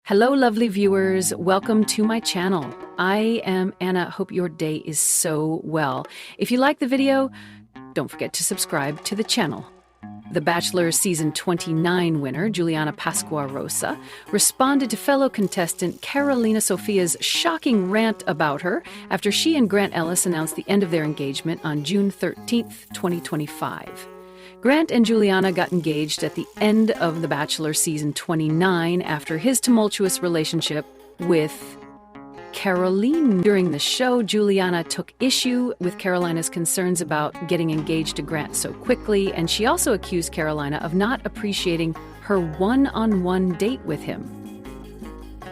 Hello, lovely viewers. Welcome to my channel. I am Anna. Hope your day is so well. If you like the video, don't forget to subscribe to the channel. The Bachelor Season 29 winner, Juliana Pasquarosa, responded to fellow contestant Karolina Sofia's shocking rant about her after she and Grant Ellis announced the end of their engagement on June 13th, 2025. Grant and Juliana got engaged at the end of The Bachelor Season 29 after his tumultuous relationship with Karolina. During the show, Juliana took issue with Karolina's concerns about getting engaged to Grant so quickly, and she also accused Karolina of not appreciating her one-on-one date with him.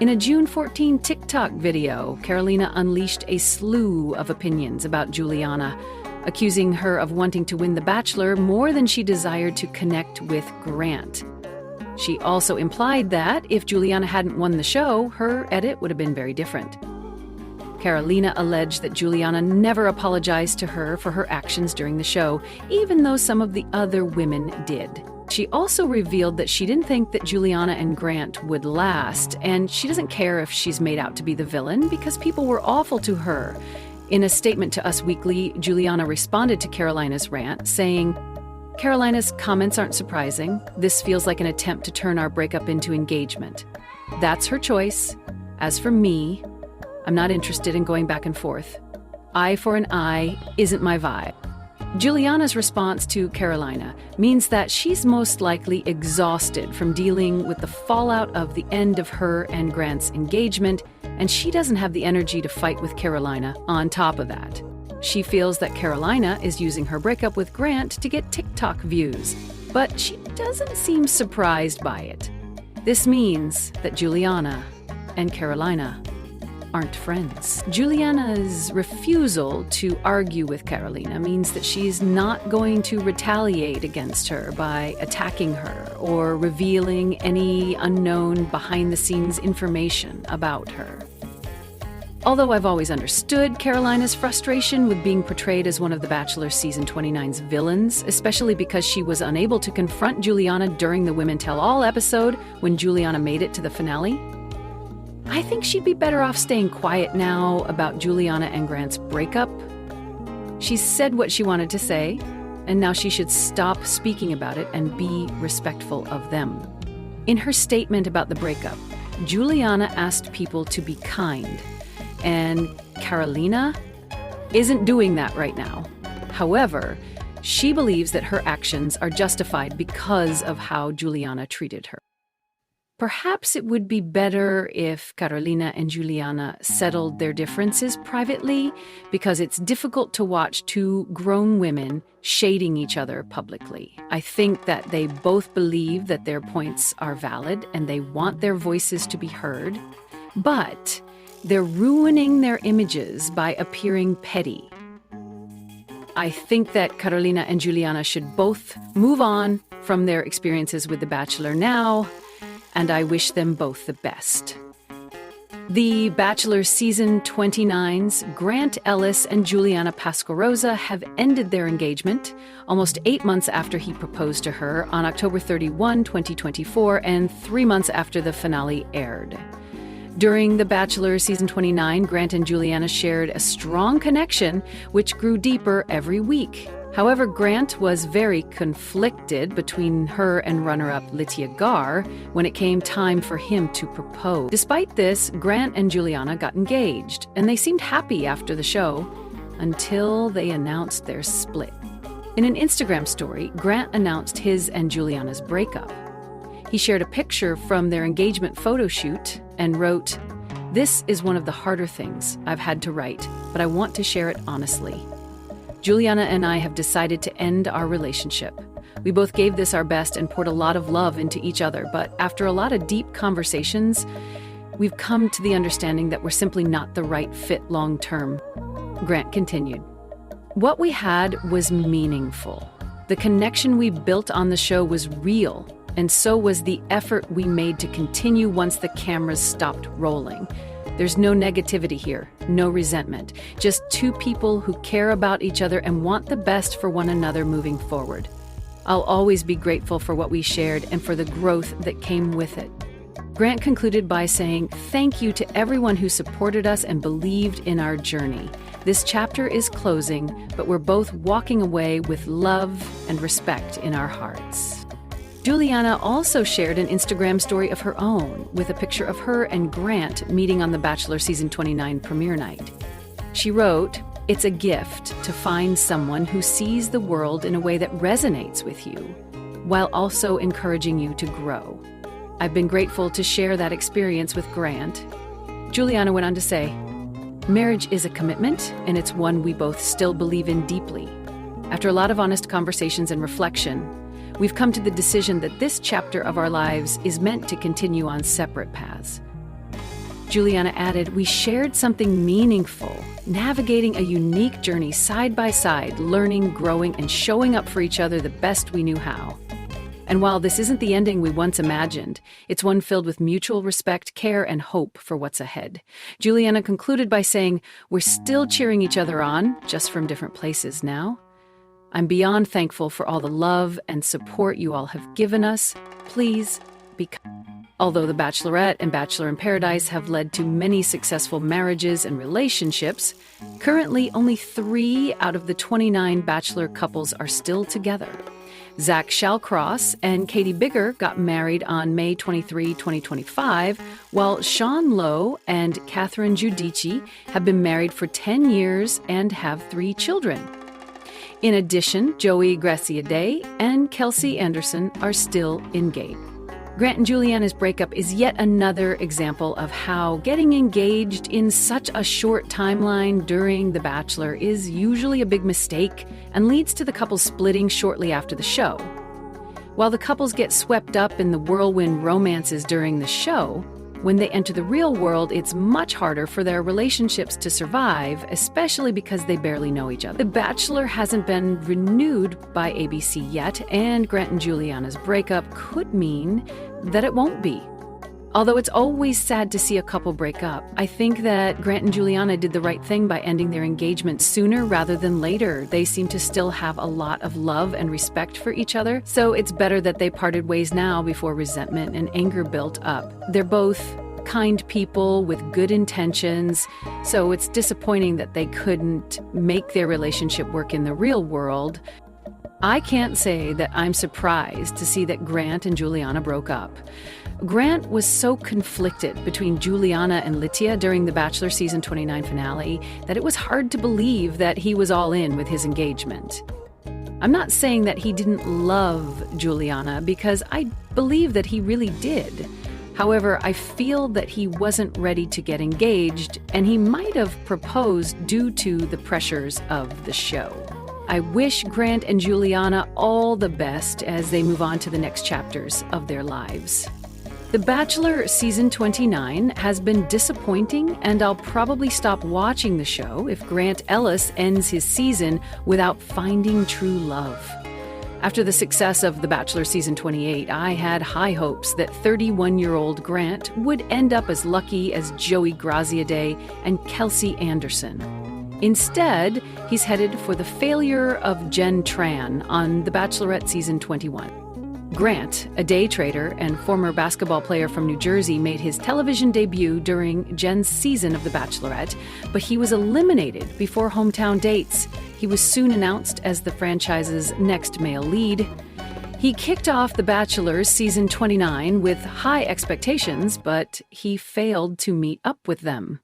In a June 14 TikTok video, Karolina unleashed a slew of opinions about Juliana, accusing her of wanting to win The Bachelor more than she desired to connect with Grant. She also implied that if Juliana hadn't won the show, her edit would have been very different. Karolina alleged that Juliana never apologized to her for her actions during the show, even though some of the other women did. She also revealed that she didn't think that Juliana and Grant would last, and she doesn't care if she's made out to be the villain because people were awful to her. In a statement to Us Weekly, Juliana responded to Karolina's rant, saying, "Karolina's comments aren't surprising. This feels like an attempt to turn our breakup into engagement. That's her choice. As for me, I'm not interested in going back and forth. Eye for an eye isn't my vibe." Juliana's response to Karolina means that she's most likely exhausted from dealing with the fallout of the end of her and Grant's engagement, and she doesn't have the energy to fight with Karolina on top of that. She feels that Karolina is using her breakup with Grant to get TikTok views, but she doesn't seem surprised by it. This means that Juliana and Karolina aren't friends. Juliana's refusal to argue with Karolina means that she's not going to retaliate against her by attacking her or revealing any unknown behind-the-scenes information about her. Although I've always understood Karolina's frustration with being portrayed as one of The Bachelor Season 29's villains, especially because she was unable to confront Juliana during the Women Tell All episode when Juliana made it to the finale, I think she'd be better off staying quiet now about Juliana and Grant's breakup. She's said what she wanted to say, and now she should stop speaking about it and be respectful of them. In her statement about the breakup, Juliana asked people to be kind, and Karolina isn't doing that right now. However, she believes that her actions are justified because of how Juliana treated her. Perhaps it would be better if Karolina and Juliana settled their differences privately, because it's difficult to watch two grown women shading each other publicly. I think that they both believe that their points are valid and they want their voices to be heard, but they're ruining their images by appearing petty. I think that Karolina and Juliana should both move on from their experiences with The Bachelor now, and I wish them both the best. The Bachelor Season 29's Grant Ellis and Juliana Pasquarosa have ended their engagement almost 8 months after he proposed to her on October 31, 2024, and 3 months after the finale aired. During The Bachelor Season 29, Grant and Juliana shared a strong connection, which grew deeper every week. However, Grant was very conflicted between her and runner-up Lytia Gar when it came time for him to propose. Despite this, Grant and Juliana got engaged, and they seemed happy after the show until they announced their split. In an Instagram story, Grant announced his and Juliana's breakup. He shared a picture from their engagement photo shoot and wrote, "This is one of the harder things I've had to write, but I want to share it honestly. Juliana and I have decided to end our relationship. We both gave this our best and poured a lot of love into each other, but after a lot of deep conversations, we've come to the understanding that we're simply not the right fit long term." Grant continued, "What we had was meaningful. The connection we built on the show was real, and so was the effort we made to continue once the cameras stopped rolling. There's no negativity here, no resentment, just two people who care about each other and want the best for one another moving forward. I'll always be grateful for what we shared and for the growth that came with it." Grant concluded by saying, "Thank you to everyone who supported us and believed in our journey. This chapter is closing, but we're both walking away with love and respect in our hearts." Juliana also shared an Instagram story of her own with a picture of her and Grant meeting on The Bachelor Season 29 premiere night. She wrote, "It's a gift to find someone who sees the world in a way that resonates with you, while also encouraging you to grow. I've been grateful to share that experience with Grant." Juliana went on to say, "Marriage is a commitment, and it's one we both still believe in deeply. After a lot of honest conversations and reflection, we've come to the decision that this chapter of our lives is meant to continue on separate paths." Juliana added, "We shared something meaningful, navigating a unique journey side by side, learning, growing, and showing up for each other the best we knew how. And while this isn't the ending we once imagined, it's one filled with mutual respect, care, and hope for what's ahead." Juliana concluded by saying, "We're still cheering each other on, just from different places now. I'm beyond thankful for all the love and support you all have given us. Please be kind." Although The Bachelorette and Bachelor in Paradise have led to many successful marriages and relationships, currently only 3 out of the 29 Bachelor couples are still together. Zach Shallcross and Katie Bigger got married on May 23, 2025, while Sean Lowe and Catherine Giudice have been married for 10 years and have 3 children. In addition, Joey Gracia and Kelsey Anderson are still engaged. Grant and Juliana's breakup is yet another example of how getting engaged in such a short timeline during The Bachelor is usually a big mistake and leads to the couple splitting shortly after the show. While the couples get swept up in the whirlwind romances during the show, when they enter the real world, it's much harder for their relationships to survive, especially because they barely know each other. The Bachelor hasn't been renewed by ABC yet, and Grant and Juliana's breakup could mean that it won't be. Although it's always sad to see a couple break up, I think that Grant and Juliana did the right thing by ending their engagement sooner rather than later. They seem to still have a lot of love and respect for each other, so it's better that they parted ways now before resentment and anger built up. They're both kind people with good intentions, so it's disappointing that they couldn't make their relationship work in the real world. I can't say that I'm surprised to see that Grant and Juliana broke up. Grant was so conflicted between Juliana and Lytia during the Bachelor Season 29 finale that it was hard to believe that he was all in with his engagement. I'm not saying that he didn't love Juliana, because I believe that he really did. However, I feel that he wasn't ready to get engaged, and he might have proposed due to the pressures of the show. I wish Grant and Juliana all the best as they move on to the next chapters of their lives. The Bachelor Season 29 has been disappointing, and I'll probably stop watching the show if Grant Ellis ends his season without finding true love. After the success of The Bachelor Season 28, I had high hopes that 31-year-old Grant would end up as lucky as Joey Graziadei and Kelsey Anderson. Instead, he's headed for the failure of Jen Tran on The Bachelorette Season 21. Grant, a day trader and former basketball player from New Jersey, made his television debut during Jen's season of The Bachelorette, but he was eliminated before hometown dates. He was soon announced as the franchise's next male lead. He kicked off The Bachelor's Season 29 with high expectations, but he failed to meet up with them.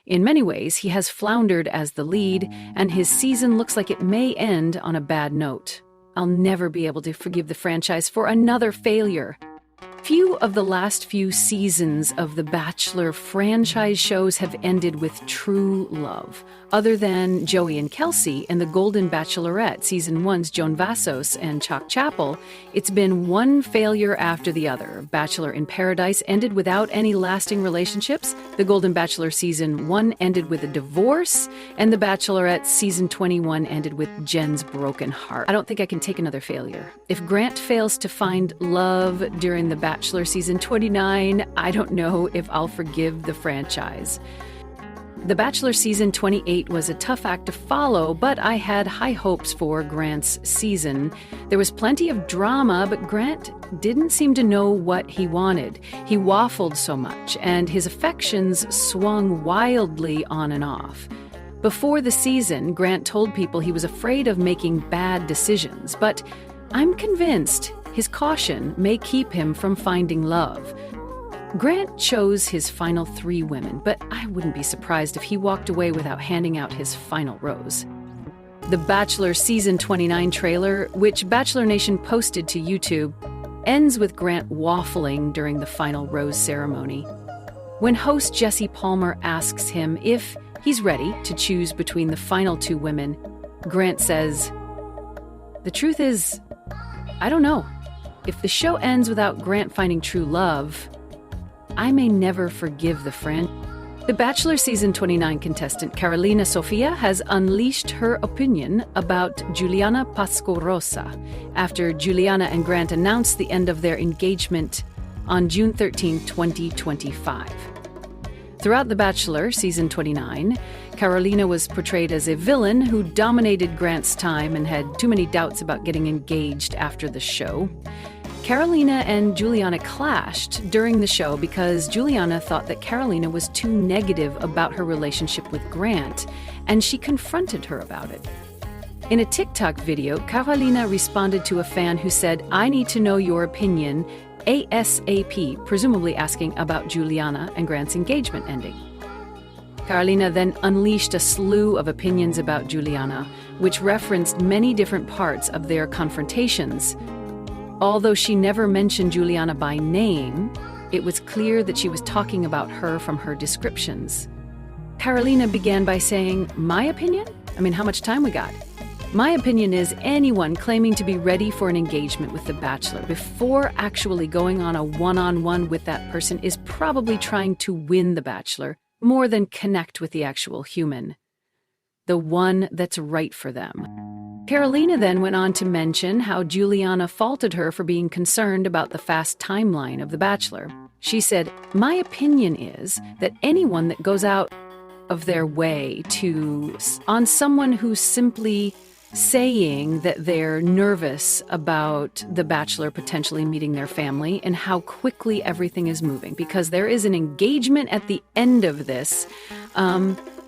In many ways, he has floundered as the lead, and his season looks like it may end on a bad note. I'll never be able to forgive the franchise for another failure. Few of the last few seasons of The Bachelor franchise shows have ended with true love. Other than Joey and Kelsey and The Golden Bachelorette Season 1's Joan Vassos and Chalk Chapel, it's been one failure after the other. Bachelor in Paradise ended without any lasting relationships, The Golden Bachelor Season 1 ended with a divorce, and The Bachelorette Season 21 ended with Jen's broken heart. I don't think I can take another failure. If Grant fails to find love during The Bachelor Season 29, I don't know if I'll forgive the franchise. The Bachelor season 28 was a tough act to follow, but I had high hopes for Grant's season. There was plenty of drama, but Grant didn't seem to know what he wanted. He waffled so much, and his affections swung wildly on and off. Before the season, Grant told people he was afraid of making bad decisions, but I'm convinced his caution may keep him from finding love. Grant chose his final 3 women, but I wouldn't be surprised if he walked away without handing out his final rose. The Bachelor Season 29 trailer, which Bachelor Nation posted to YouTube, ends with Grant waffling during the final rose ceremony. When host Jesse Palmer asks him if he's ready to choose between the final 2 women, Grant says, "The truth is, I don't know. If the show ends without Grant finding true love, I may never forgive the friend." The Bachelor Season 29 contestant Karolina Sofia has unleashed her opinion about Juliana Pasquarosa after Juliana and Grant announced the end of their engagement on June 13, 2025. Throughout The Bachelor Season 29, Karolina was portrayed as a villain who dominated Grant's time and had too many doubts about getting engaged after the show. Karolina and Juliana clashed during the show because Juliana thought that Karolina was too negative about her relationship with Grant, and she confronted her about it. In a TikTok video, Karolina responded to a fan who said, "I need to know your opinion ASAP," presumably asking about Juliana and Grant's engagement ending. Karolina then unleashed a slew of opinions about Juliana, which referenced many different parts of their confrontations. Although she never mentioned Juliana by name, it was clear that she was talking about her from her descriptions. Karolina began by saying, "My opinion? I mean, how much time we got? My opinion is anyone claiming to be ready for an engagement with The Bachelor before actually going on a one-on-one with that person is probably trying to win The Bachelor more than connect with the actual human, the one that's right for them." Karolina then went on to mention how Juliana faulted her for being concerned about the fast timeline of The Bachelor. She said, "My opinion is that anyone that goes out of their way on someone who's simply saying that they're nervous about The Bachelor potentially meeting their family and how quickly everything is moving, because there is an engagement at the end of this,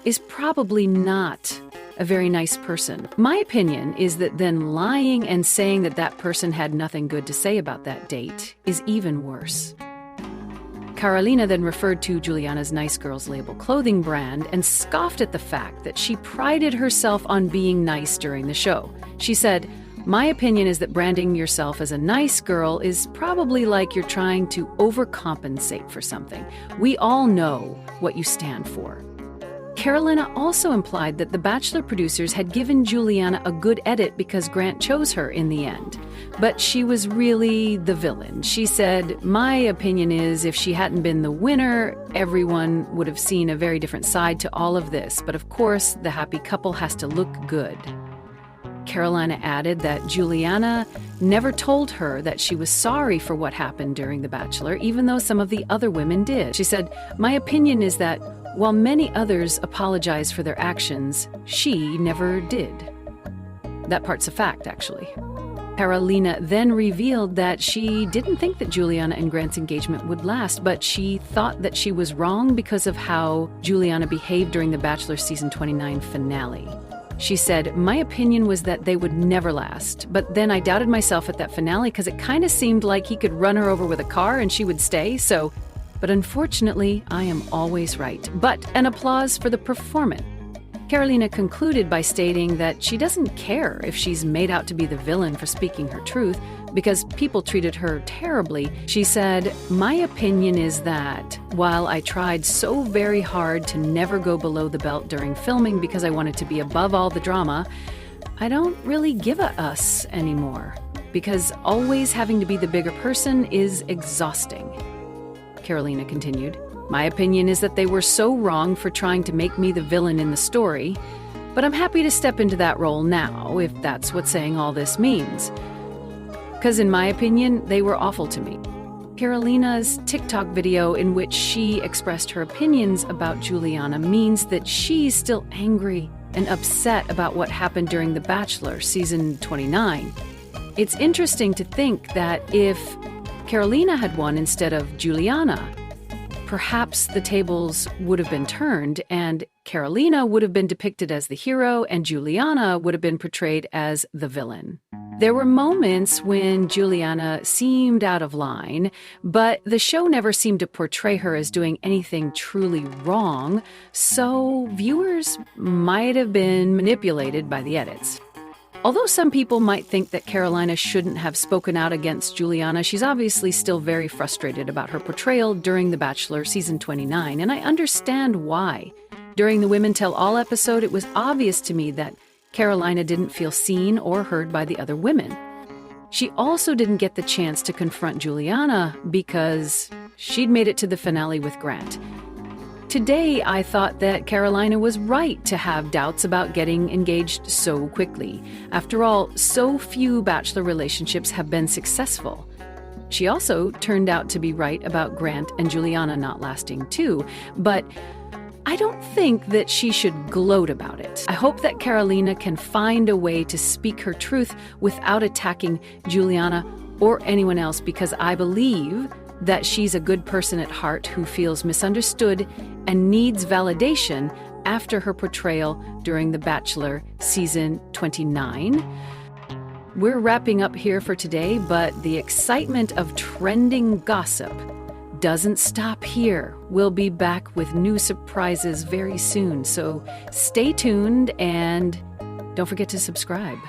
is probably not a very nice person. My opinion is that then lying and saying that that person had nothing good to say about that date is even worse." Karolina then referred to Juliana's Nice Girls label clothing brand and scoffed at the fact that she prided herself on being nice during the show. She said, "My opinion is that branding yourself as a nice girl is probably like you're trying to overcompensate for something. We all know what you stand for." Karolina also implied that The Bachelor producers had given Juliana a good edit because Grant chose her in the end. But she was really the villain. She said, "My opinion is if she hadn't been the winner, everyone would have seen a very different side to all of this. But of course, the happy couple has to look good." Karolina added that Juliana never told her that she was sorry for what happened during The Bachelor, even though some of the other women did. She said, "My opinion is that while many others apologized for their actions, she never did." That part's a fact, actually. Karolina then revealed that she didn't think that Juliana and Grant's engagement would last, but she thought that she was wrong because of how Juliana behaved during The Bachelor Season 29 finale. She said, "My opinion was that they would never last, but then I doubted myself at that finale because it kind of seemed like he could run her over with a car and she would stay, but unfortunately, I am always right." But an applause for the performance. Karolina concluded by stating that she doesn't care if she's made out to be the villain for speaking her truth, because people treated her terribly. She said, "My opinion is that while I tried so very hard to never go below the belt during filming because I wanted to be above all the drama, I don't really give a us anymore, because always having to be the bigger person is exhausting." Karolina continued, "My opinion is that they were so wrong for trying to make me the villain in the story, but I'm happy to step into that role now, if that's what saying all this means. Because in my opinion, they were awful to me." Karolina's TikTok video in which she expressed her opinions about Juliana means that she's still angry and upset about what happened during The Bachelor season 29. It's interesting to think that if Karolina had won instead of Juliana, perhaps the tables would have been turned and Karolina would have been depicted as the hero and Juliana would have been portrayed as the villain. There were moments when Juliana seemed out of line, but the show never seemed to portray her as doing anything truly wrong, so viewers might have been manipulated by the edits. Although some people might think that Karolina shouldn't have spoken out against Juliana, she's obviously still very frustrated about her portrayal during The Bachelor season 29, and I understand why. During the Women Tell All episode, it was obvious to me that Karolina didn't feel seen or heard by the other women. She also didn't get the chance to confront Juliana because she'd made it to the finale with Grant. Today, I thought that Karolina was right to have doubts about getting engaged so quickly. After all, so few Bachelor relationships have been successful. She also turned out to be right about Grant and Juliana not lasting too, but I don't think that she should gloat about it. I hope that Karolina can find a way to speak her truth without attacking Juliana or anyone else, because I believe that she's a good person at heart who feels misunderstood and needs validation after her portrayal during The Bachelor season 29. We're wrapping up here for today, but the excitement of trending gossip doesn't stop here. We'll be back with new surprises very soon, so stay tuned and don't forget to subscribe.